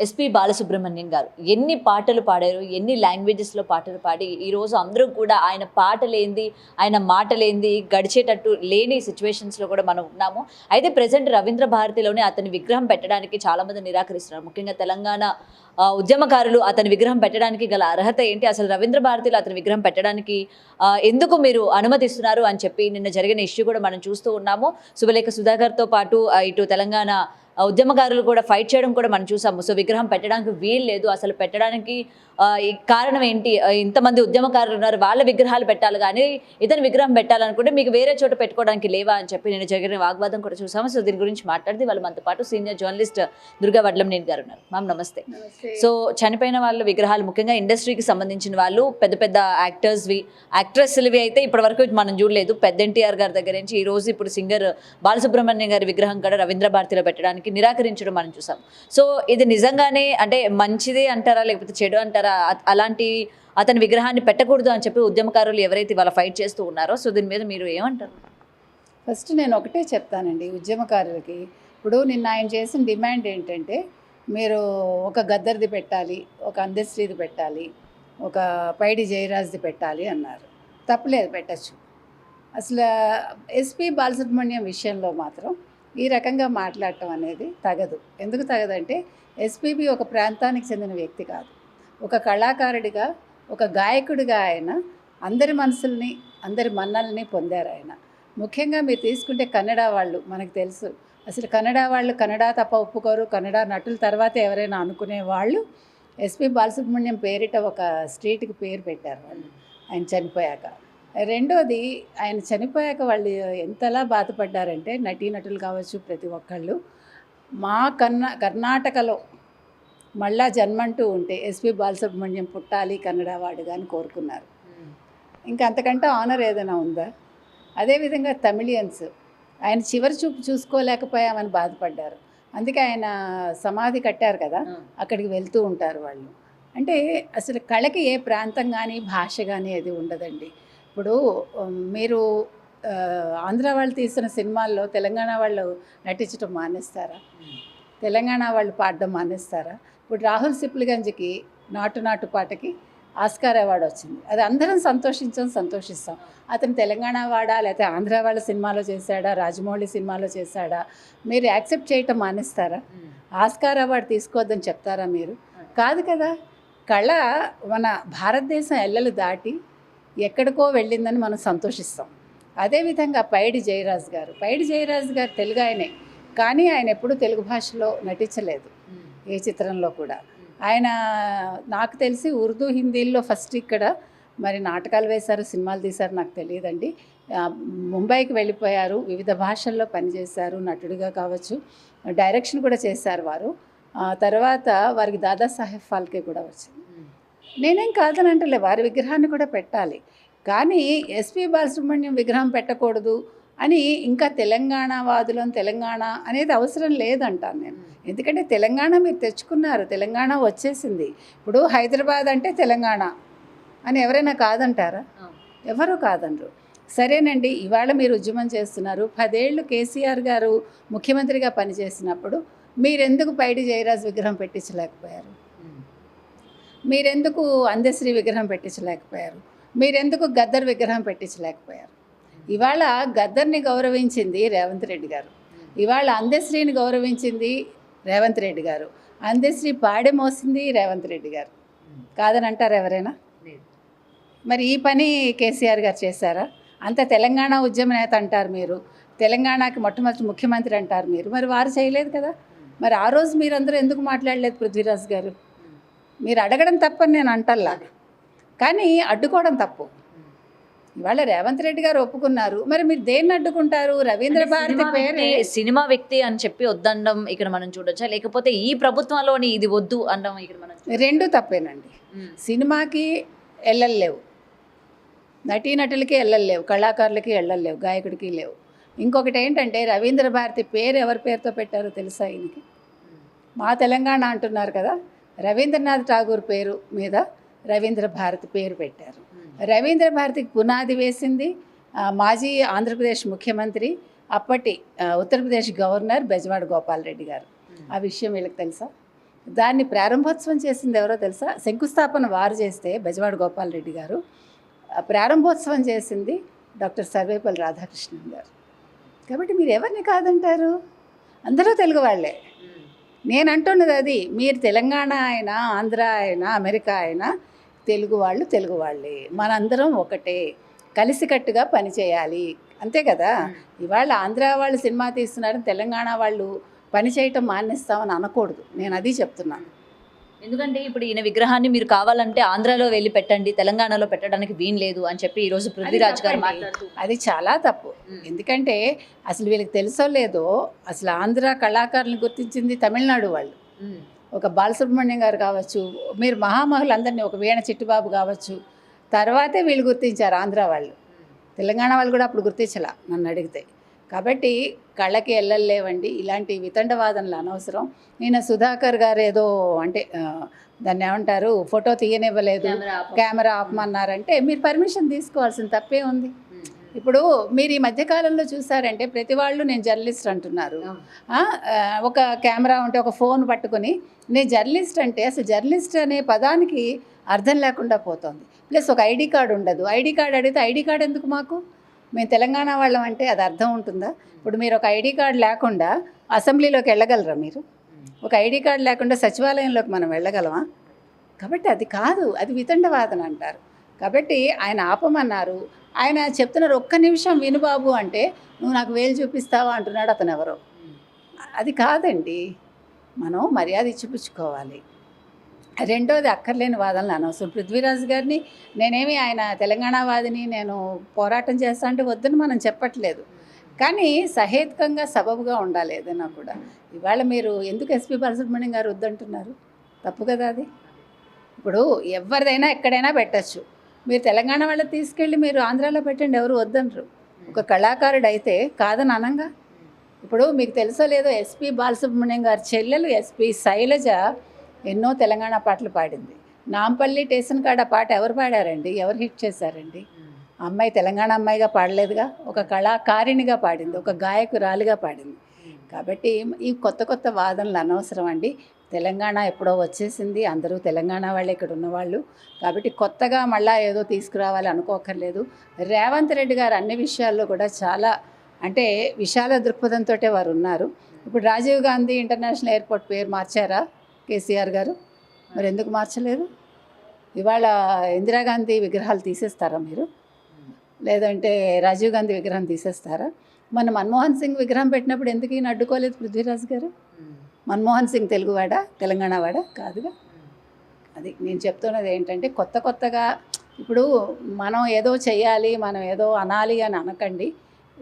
SP Balasubrahmanyam గారు ఎన్ని పాటలు పాడారు, ఎన్ని లాంగ్వేజెస్లో పాటలు పాడి ఈరోజు అందరూ కూడా ఆయన పాటలేంది, ఆయన మాటలేంది గడిచేటట్టు లేని సిచ్యువేషన్స్లో కూడా మనం ఉన్నాము. అయితే ప్రజెంట్ రవీంద్ర భారతిలోనే అతని విగ్రహం పెట్టడానికి చాలామంది నిరాకరిస్తున్నారు. ముఖ్యంగా తెలంగాణ ఉద్యమకారులు అతని విగ్రహం పెట్టడానికి గల అర్హత ఏంటి, అసలు రవీంద్ర భారతిలో అతని విగ్రహం పెట్టడానికి ఎందుకు మీరు అనుమతిస్తున్నారు అని చెప్పి నిన్న జరిగిన ఇష్యూ కూడా మనం చూస్తూ ఉన్నాము. శుభలేఖ సుధాకర్తో పాటు ఇటు తెలంగాణ ఉద్యమకారులు కూడా ఫైట్ చేయడం కూడా మనం చూసాము. సో విగ్రహం పెట్టడానికి వీలు లేదు, అసలు పెట్టడానికి కారణం ఏంటి, ఇంతమంది ఉద్యమకారులు ఉన్నారు, వాళ్ళ విగ్రహాలు పెట్టాలి కానీ ఇతని విగ్రహం పెట్టాలనుకుంటే మీకు వేరే చోట పెట్టుకోవడానికి లేవా అని చెప్పి నేను జరిగిన వాగ్వాదం కూడా చూసాము. సో దీని గురించి మాట్లాడితే వాళ్ళు మనతో పాటు సీనియర్ జర్నలిస్ట్ దుర్గా వడ్లంనేని గారు ఉన్నారు. మ్యామ్ నమస్తే. సో చనిపోయిన వాళ్ళ విగ్రహాలు ముఖ్యంగా ఇండస్ట్రీకి సంబంధించిన వాళ్ళు పెద్ద పెద్ద యాక్టర్స్వి, యాక్ట్రెస్వి అయితే ఇప్పటి వరకు మనం చూడలేదు. పెద్ద ఎన్టీఆర్ గారి దగ్గర నుంచి ఈ రోజు ఇప్పుడు సింగర్ బాలసుబ్రహ్మణ్యం గారి విగ్రహం కూడా రవీంద్ర భారతిలో పెట్టడానికి నిరాకరించడం మనం చూసాం. సో ఇది నిజంగానే అంటే మంచిదే అంటారా లేకపోతే చెడు అంటారా, అలాంటి అతని విగ్రహాన్ని పెట్టకూడదు అని చెప్పి ఉద్యమకారులు ఎవరైతే వాళ్ళ ఫైట్ చేస్తూ ఉన్నారో, సో దీని మీద మీరు ఏమంటారు? ఫస్ట్ నేను ఒకటే చెప్తానండి ఉద్యమకారులకి. ఇప్పుడు నిన్న ఆయన చేసిన డిమాండ్ ఏంటంటే, మీరు ఒక గద్దర్ది పెట్టాలి, ఒక అందశ్రీది పెట్టాలి, ఒక పైడి జయరాజ్ది పెట్టాలి అన్నారు. తప్పులేదు, పెట్టచ్చు. అసలు ఎస్పి బాలసుబ్రహ్మణ్యం విషయంలో మాత్రం ఈ రకంగా మాట్లాడటం అనేది తగదు. ఎందుకు తగదంటే, ఎస్పీబీ ఒక ప్రాంతానికి చెందిన వ్యక్తి కాదు. ఒక కళాకారుడిగా, ఒక గాయకుడిగా ఆయన అందరి మనసుల్ని, అందరి మన్నల్ని పొందారు ఆయన. ముఖ్యంగా మీరు తీసుకుంటే కన్నడ వాళ్ళు, మనకు తెలుసు అసలు కన్నడ వాళ్ళు కన్నడ తప్ప ఒప్పుకోరు, కన్నడ నటుల తర్వాత ఎవరైనా అనుకునే వాళ్ళు ఎస్పి బాలసుబ్రహ్మణ్యం పేరిట ఒక స్ట్రీట్కి పేరు పెట్టారు వాళ్ళు ఆయన చనిపోయాక. రెండోది, ఆయన చనిపోయాక వాళ్ళు ఎంతలా బాధపడ్డారంటే నటీనటులు కావచ్చు ప్రతి ఒక్కళ్ళు, మా కర్ణాటకలో మళ్ళా జన్మంటూ ఉంటే ఎస్పి బాలసుబ్రహ్మణ్యం పుట్టాలి కన్నడ వాడుగా అని కోరుకున్నారు. ఇంకా అంతకంటే ఆనర్ ఏదైనా ఉందా? అదేవిధంగా తమిళియన్స్ ఆయన చివరి చూపు చూసుకోలేకపోయామని బాధపడ్డారు. అందుకే ఆయన సమాధి కట్టారు కదా, అక్కడికి వెళ్తూ ఉంటారు వాళ్ళు. అంటే అసలు కళకి ఏ ప్రాంతం కానీ భాష కానీ అది ఉండదండి. ఇప్పుడు మీరు ఆంధ్ర వాళ్ళు తీసిన సినిమాల్లో తెలంగాణ వాళ్ళు నటించడం మానేస్తారా? తెలంగాణ వాళ్ళు పాడడం మానేస్తారా? ఇప్పుడు రాహుల్ సిప్లిగంజ్కి నాటు నాటు పాటకి ఆస్కార్ అవార్డు వచ్చింది. అది అందరం సంతోషిస్తాం. అతను తెలంగాణ వాడా లేకపోతే ఆంధ్ర వాళ్ళ సినిమాలో చేశాడా, రాజమౌళి సినిమాలో చేశాడా, మీరు యాక్సెప్ట్ చేయటం మానేస్తారా? ఆస్కార్ అవార్డు తీసుకోవద్దని చెప్తారా మీరు? కాదు కదా. కళ మన భారతదేశం ఎల్లలు దాటి ఎక్కడికో వెళ్ళిందని మనం సంతోషిస్తాం. అదేవిధంగా పైడి జయరాజ్ గారు తెలుగు ఆయనే, కానీ ఆయన ఎప్పుడూ తెలుగు భాషలో నటించలేదు ఏ చిత్రంలో కూడా. ఆయన నాకు తెలిసి ఉర్దూ, హిందీల్లో ఫస్ట్ ఇక్కడ మరి నాటకాలు వేశారు, సినిమాలు తీశారు, నాకు తెలియదండి. ముంబైకి వెళ్ళిపోయారు, వివిధ భాషల్లో పనిచేశారు, నటుడిగా కావచ్చు, డైరెక్షన్ కూడా చేశారు వారు. తర్వాత వారికి దాదాసాహెబ్ ఫాల్కే కూడా వచ్చింది. నేనేం కాదనంటలే, వారి విగ్రహాన్ని కూడా పెట్టాలి, కానీ ఎస్పి బాలసుబ్రహ్మణ్యం విగ్రహం పెట్టకూడదు అని ఇంకా తెలంగాణ అనేది అవసరం లేదంటాను నేను. ఎందుకంటే తెలంగాణ మీరు తెచ్చుకున్నారు, తెలంగాణ వచ్చేసింది. ఇప్పుడు హైదరాబాద్ అంటే తెలంగాణ అని ఎవరైనా కాదంటారా? ఎవరు కాదనరు. సరేనండి, ఇవాళ మీరు ఉద్యమం చేస్తున్నారు. 10 ఏళ్ళు కేసీఆర్ గారు ముఖ్యమంత్రిగా పనిచేసినప్పుడు మీరెందుకు పైడి జయరాజ్ విగ్రహం పెట్టించలేకపోయారు? మీరెందుకు అందశ్రీ విగ్రహం పెట్టించలేకపోయారు? మీరెందుకు గద్దర్ విగ్రహం పెట్టించలేకపోయారు? ఇవాళ గద్దర్ని గౌరవించింది రేవంత్ రెడ్డి గారు, ఇవాళ అందశ్రీని గౌరవించింది రేవంత్ రెడ్డి గారు, అందశ్రీ పాడె మోసింది రేవంత్ రెడ్డి గారు. కాదని అంటారు ఎవరైనా? మరి ఈ పని కేసీఆర్ గారు చేశారా? అంత తెలంగాణ ఉద్యమ నేత అంటారు మీరు, తెలంగాణకి మొట్టమొదటి ముఖ్యమంత్రి అంటారు మీరు, మరి వారు చేయలేదు కదా. మరి ఆ రోజు మీరందరూ ఎందుకు మాట్లాడలేదు? పృథ్వీరాజ్ గారు, మీరు అడగడం తప్పని నేను అంటల్లా, కానీ అడ్డుకోవడం తప్పు. ఇవాళ రేవంత్ రెడ్డి గారు ఒప్పుకున్నారు, మరి మీరు దేన్ని అడ్డుకుంటారు? రవీంద్ర భారతి పేరు సినిమా వ్యక్తి అని చెప్పి వద్దనడం ఇక్కడ మనం చూడొచ్చా, లేకపోతే ఈ ప్రభుత్వంలోని ఇది వద్దు అనడం ఇక్కడ మనం? రెండు తప్పేనండి. సినిమాకి ఎల్లలేవు, నటీనటులకి ఎల్లలేవు, కళాకారులకి ఎల్లలేవు, గాయకుడికి లేవు. ఇంకొకటి ఏంటంటే, రవీంద్ర భారతి పేరు ఎవరి పేరుతో పెట్టారో తెలుసా ఈయనకి? మా తెలంగాణ అంటున్నారు కదా, రవీంద్రనాథ్ ఠాగూర్ పేరు మీద రవీంద్ర భారతి పేరు పెట్టారు. రవీంద్ర భారతికి పునాది వేసింది మాజీ ఆంధ్రప్రదేశ్ ముఖ్యమంత్రి, అప్పటి ఉత్తరప్రదేశ్ గవర్నర్ బెజవాడ గోపాల్ రెడ్డి గారు. ఆ విషయం వీళ్ళకి తెలుసా? దాన్ని ప్రారంభోత్సవం చేసింది ఎవరో తెలుసా? శంకుస్థాపన వారు చేస్తే బెజవాడ గోపాలరెడ్డి గారు, ప్రారంభోత్సవం చేసింది డాక్టర్ సర్వేపల్లి రాధాకృష్ణన్ గారు. కాబట్టి మీరు ఎవరిని కాదంటారు? అందరూ తెలుగు వాళ్ళే. నేను అంటున్నది అది. మీరు తెలంగాణ అయినా, ఆంధ్ర అయినా, అమెరికా అయినా తెలుగు వాళ్ళు తెలుగు వాళ్ళే. మనందరం ఒకటే, కలిసికట్టుగా పనిచేయాలి, అంతే కదా. ఇవాళ ఆంధ్ర వాళ్ళు సినిమా తీస్తున్నారని తెలంగాణ వాళ్ళు పని చేయటం మానేస్తామని అనకూడదు. నేను అది చెప్తున్నాను. ఎందుకంటే ఇప్పుడు ఈయన విగ్రహాన్ని మీరు కావాలంటే ఆంధ్రాలో వెళ్ళి పెట్టండి, తెలంగాణలో పెట్టడానికి వీలు లేదు అని చెప్పి ఈరోజు పృథ్వీరాజ్ గారు మాట్లాడుతూ, అది చాలా తప్పు. ఎందుకంటే అసలు వీళ్ళకి తెలుసో లేదో, అసలు ఆంధ్ర కళాకారులను గుర్తించింది తమిళనాడు వాళ్ళు. ఒక బాలసుబ్రహ్మణ్యం గారు కావచ్చు, మీరు మహామహులందరినీ, ఒక వీణ చిట్టుబాబు కావచ్చు, తర్వాతే వీళ్ళు గుర్తించారు ఆంధ్ర వాళ్ళు. తెలంగాణ వాళ్ళు కూడా అప్పుడు గుర్తించలా నన్ను అడిగితే. కాబట్టి కళ్ళకి ఎల్లలేవండి ఇలాంటి వితండవాదనలు అనవసరం. ఈయన సుధాకర్ గారు ఏదో అంటే దాన్ని ఏమంటారు, ఫోటో తీయనివ్వలేదు, కెమెరా ఆపమన్నారంటే మీరు పర్మిషన్ తీసుకోవాల్సిన తప్పే ఉంది. ఇప్పుడు మీరు ఈ మధ్యకాలంలో చూసారంటే ప్రతి వాళ్ళు నేను జర్నలిస్ట్ అంటున్నారు. ఒక కెమెరా ఉంటే, ఒక ఫోన్ పట్టుకొని నేను జర్నలిస్ట్ అంటే అసలు జర్నలిస్ట్ అనే పదానికి అర్థం లేకుండా పోతుంది. ప్లస్ ఒక ఐడి కార్డు ఉండదు. ఐడి కార్డు అడిగితే ఐడి కార్డు ఎందుకు మాకు? మేము తెలంగాణ వాళ్ళం అంటే అది అర్థం ఉంటుందా? ఇప్పుడు మీరు ఒక ఐడి కార్డు లేకుండా అసెంబ్లీలోకి వెళ్ళగలరా? మీరు ఒక ఐడి కార్డు లేకుండా సచివాలయంలోకి మనం వెళ్ళగలమా? కాబట్టి అది కాదు, అది వితండవాదన అంటారు. కాబట్టి ఆయన ఆపమన్నారు. ఆయన చెప్తున్నారు, ఒక్క నిమిషం విను బాబు అంటే నువ్వు నాకు వేలు చూపిస్తావా అంటున్నాడు అతను ఎవరో. అది కాదండి, మనం మర్యాద ఇచ్చిపుచ్చుకోవాలి. రెండోది అక్కర్లేని వాదనలు అనవసరం. పృథ్వీరాజ్ గారిని నేనేమి ఆయన తెలంగాణ వాదిని, నేను పోరాటం చేస్తా అంటే వద్దని మనం చెప్పట్లేదు. కానీ సహేతుకంగా సబబుగా ఉండాలి ఏదైనా కూడా. ఇవాళ మీరు ఎందుకు ఎస్పీ బాలసుబ్రహ్మణ్యం గారు వద్దంటున్నారు? తప్పు కదా అది. ఇప్పుడు ఎవరిదైనా ఎక్కడైనా పెట్టచ్చు. మీరు తెలంగాణ వాళ్ళని తీసుకెళ్ళి మీరు ఆంధ్రాలో పెట్టండి, ఎవరు వద్దనరు. ఒక కళాకారుడు అయితే కాదని అనంగా. ఇప్పుడు మీకు తెలుసో లేదో, ఎస్పీ బాలసుబ్రహ్మణ్యం గారి చెల్లెలు ఎస్పీ శైలజ ఎన్నో తెలంగాణ పాటలు పాడింది. నాంపల్లి స్టేషన్ కాడ పాట ఎవరు పాడారండి? ఎవరు హిట్ చేశారండి? అమ్మాయి తెలంగాణ అమ్మాయిగా పాడలేదుగా, ఒక కళాకారిణిగా పాడింది, ఒక గాయకురాలిగా పాడింది. కాబట్టి ఈ కొత్త కొత్త వాదనలు అనవసరం అండి. తెలంగాణ ఎప్పుడో వచ్చేసింది, అందరూ తెలంగాణ వాళ్ళే ఇక్కడ ఉన్నవాళ్ళు. కాబట్టి కొత్తగా మళ్ళీ ఏదో తీసుకురావాలి అనుకోకర్లేదు. రేవంత్ రెడ్డి గారు అన్ని విషయాల్లో కూడా చాలా అంటే విశాల దృక్పథంతో వారు ఉన్నారు. ఇప్పుడు రాజీవ్ గాంధీ ఇంటర్నేషనల్ ఎయిర్పోర్ట్ పేరు మార్చారా కేసీఆర్ గారు? మరి ఎందుకు మార్చలేదు? ఇవాళ ఇందిరాగాంధీ విగ్రహాలు తీసేస్తారా మీరు? లేదంటే రాజీవ్ గాంధీ విగ్రహం తీసేస్తారా? మన మన్మోహన్ సింగ్ విగ్రహం పెట్టినప్పుడు ఎందుకు ఈయన అడ్డుకోలేదు పృథ్వీరాజ్ గారు? మన్మోహన్ సింగ్ తెలుగువాడా, తెలంగాణవాడా? కాదుగా. అది నేను చెప్తున్నది ఏంటంటే కొత్తగా ఇప్పుడు మనం ఏదో చెయ్యాలి, మనం ఏదో అనాలి అని అనకండి.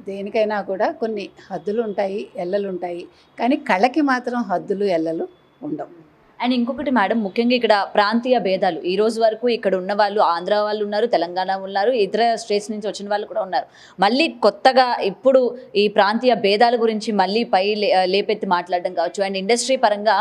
దేనికైనా కూడా కొన్ని హద్దులు ఉంటాయి, ఎల్లలు ఉంటాయి. కానీ కళకి మాత్రం హద్దులు ఎల్లలు ఉండవు. అండ్ ఇంకొకటి మేడం, ముఖ్యంగా ఇక్కడ ప్రాంతీయ భేదాలు ఈ రోజు వరకు ఇక్కడ ఉన్న వాళ్ళు ఆంధ్ర వాళ్ళు ఉన్నారు, తెలంగాణ ఉన్నారు, ఇతర స్టేట్స్ నుంచి వచ్చిన వాళ్ళు కూడా ఉన్నారు. మళ్ళీ కొత్తగా ఇప్పుడు ఈ ప్రాంతీయ భేదాల గురించి మళ్ళీ లేపెత్తి మాట్లాడడం కావచ్చు. అండ్ ఇండస్ట్రీ పరంగా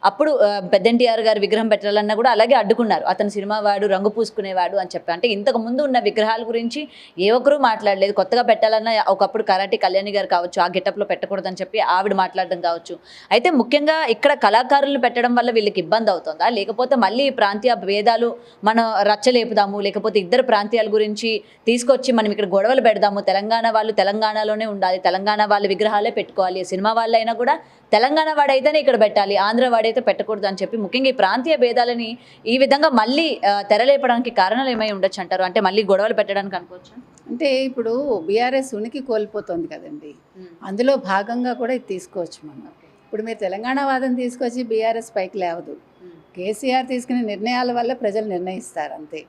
అప్పుడు పెద్ద ఎన్టీఆర్ గారు విగ్రహం పెట్టాలన్నా కూడా అలాగే అడ్డుకున్నారు. అతను సినిమా వాడు, రంగు పూసుకునేవాడు అని చెప్పి. అంటే ఇంతకు ముందు ఉన్న విగ్రహాల గురించి ఏ ఒక్కరూ మాట్లాడలేదు. కొత్తగా పెట్టాలన్నా ఒకప్పుడు కరాటి కళ్యాణి గారు కావచ్చు, ఆ గెటప్లో పెట్టకూడదని చెప్పి ఆవిడ మాట్లాడడం కావచ్చు. అయితే ముఖ్యంగా ఇక్కడ కళాకారులు పెట్టడం వల్ల వీళ్ళకి ఇబ్బంది అవుతుందా, లేకపోతే మళ్ళీ ప్రాంతీయ భేదాలు మనం రచ్చలేపుదాము, లేకపోతే ఇద్దరు ప్రాంతీయాల గురించి తీసుకొచ్చి మనం ఇక్కడ గొడవలు పెడదాము, తెలంగాణ వాళ్ళు తెలంగాణలోనే ఉండాలి, తెలంగాణ వాళ్ళ విగ్రహాలే పెట్టుకోవాలి, సినిమా వాళ్ళైనా కూడా తెలంగాణ వాడైతేనే ఇక్కడ పెట్టాలి, ఆంధ్ర వాడైతే పెట్టకూడదు అని చెప్పి ముఖ్యంగా ఈ ప్రాంతీయ భేదాలని ఈ విధంగా మళ్ళీ తెరలేపడానికి కారణాలు ఏమై ఉండొచ్చు అంటారు? అంటే మళ్ళీ గొడవలు పెట్టడానికి అనుకోవచ్చు. అంటే ఇప్పుడు బీఆర్ఎస్ ఉనికి కోల్పోతుంది కదండి, అందులో భాగంగా కూడా ఇది తీసుకోవచ్చు మనం. ఇప్పుడు మీరు తెలంగాణ వాదం తీసుకొచ్చి బీఆర్ఎస్ పైకి లేవదు. కేసీఆర్ తీసుకునే నిర్ణయాల వల్ల ప్రజలు నిర్ణయిస్తారు అంతే.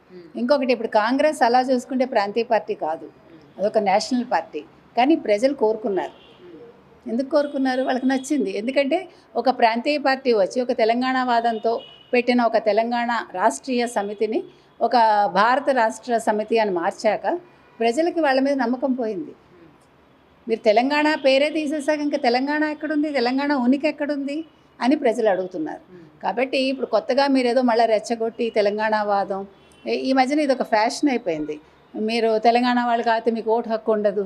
ఇంకొకటి, ఇప్పుడు కాంగ్రెస్ అలా చూసుకుంటే ప్రాంతీయ పార్టీ కాదు, అదొక నేషనల్ పార్టీ. కానీ ప్రజలు కోరుకున్నారు. ఎందుకు కోరుకున్నారు? వాళ్ళకి నచ్చింది. ఎందుకంటే ఒక ప్రాంతీయ పార్టీ వచ్చి ఒక తెలంగాణ వాదంతో పెట్టిన ఒక తెలంగాణ రాష్ట్రీయ సమితిని ఒక భారత రాష్ట్ర సమితి అని మార్చాక ప్రజలకి వాళ్ళ మీద నమ్మకం పోయింది. మీరు తెలంగాణ పేరే తీసేసాక ఇంకా తెలంగాణ ఎక్కడుంది, తెలంగాణ ఉనికి ఎక్కడుంది అని ప్రజలు అడుగుతున్నారు. కాబట్టి ఇప్పుడు కొత్తగా మీరు ఏదో మళ్ళీ రెచ్చగొట్టి తెలంగాణ వాదం, ఈ మధ్యన ఇది ఒక ఫ్యాషన్ అయిపోయింది. మీరు తెలంగాణ వాళ్ళు కాకపోతే మీకు ఓటు హక్కు ఉండదు.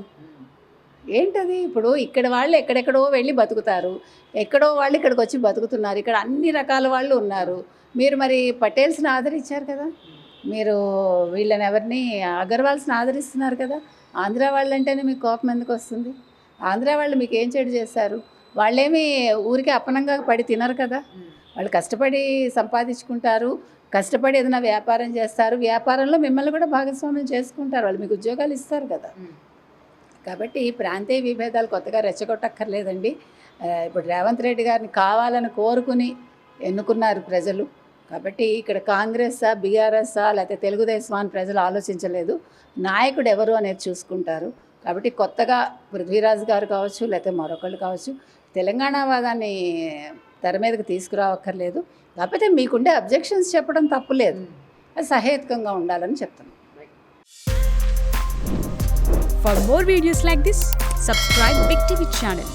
ఏంటది? ఇప్పుడు ఇక్కడ వాళ్ళు ఎక్కడెక్కడో వెళ్ళి బతుకుతారు, ఎక్కడో వాళ్ళు ఇక్కడికి వచ్చి బతుకుతున్నారు, ఇక్కడ అన్ని రకాల వాళ్ళు ఉన్నారు. మీరు మరి పటేల్స్ని ఆదరించారు కదా, మీరు వీళ్ళని ఎవరిని అగర్వాల్స్ని ఆదరిస్తున్నారు కదా. ఆంధ్ర వాళ్ళంటేనే మీకు కోపం ఎందుకు వస్తుంది? ఆంధ్ర వాళ్ళు మీకు ఏం చెడు చేశారు? వాళ్ళేమి ఊరికే అపనంగా పడి తినరు కదా. వాళ్ళు కష్టపడి సంపాదించుకుంటారు, కష్టపడి ఏదైనా వ్యాపారం చేస్తారు, వ్యాపారంలో మిమ్మల్ని కూడా భాగస్వామ్యం చేసుకుంటారు, వాళ్ళు మీకు ఉద్యోగాలు ఇస్తారు కదా. కాబట్టి ప్రాంతీయ విభేదాలు కొత్తగా రెచ్చగొట్టక్కర్లేదండి. ఇప్పుడు రేవంత్ రెడ్డి గారిని కావాలని కోరుకుని ఎన్నుకున్నారు ప్రజలు. కాబట్టి ఇక్కడ కాంగ్రెస్సా, బీఆర్ఎస్సా, లేకపోతే తెలుగుదేశం అని ప్రజలు ఆలోచించలేదు. నాయకుడు ఎవరు అనేది చూసుకుంటారు. కాబట్టి కొత్తగా పృథ్వీరాజ్ గారు కావచ్చు, లేకపోతే మరొకళ్ళు కావచ్చు, తెలంగాణ వాదాన్ని తెర మీదకి తీసుకురావక్కర్లేదు. కాకపోతే మీకుండే అబ్జెక్షన్స్ చెప్పడం తప్పులేదు, అది సహేతుకంగా ఉండాలని చెప్తున్నాను. For more videos like this, subscribe Big TV channel.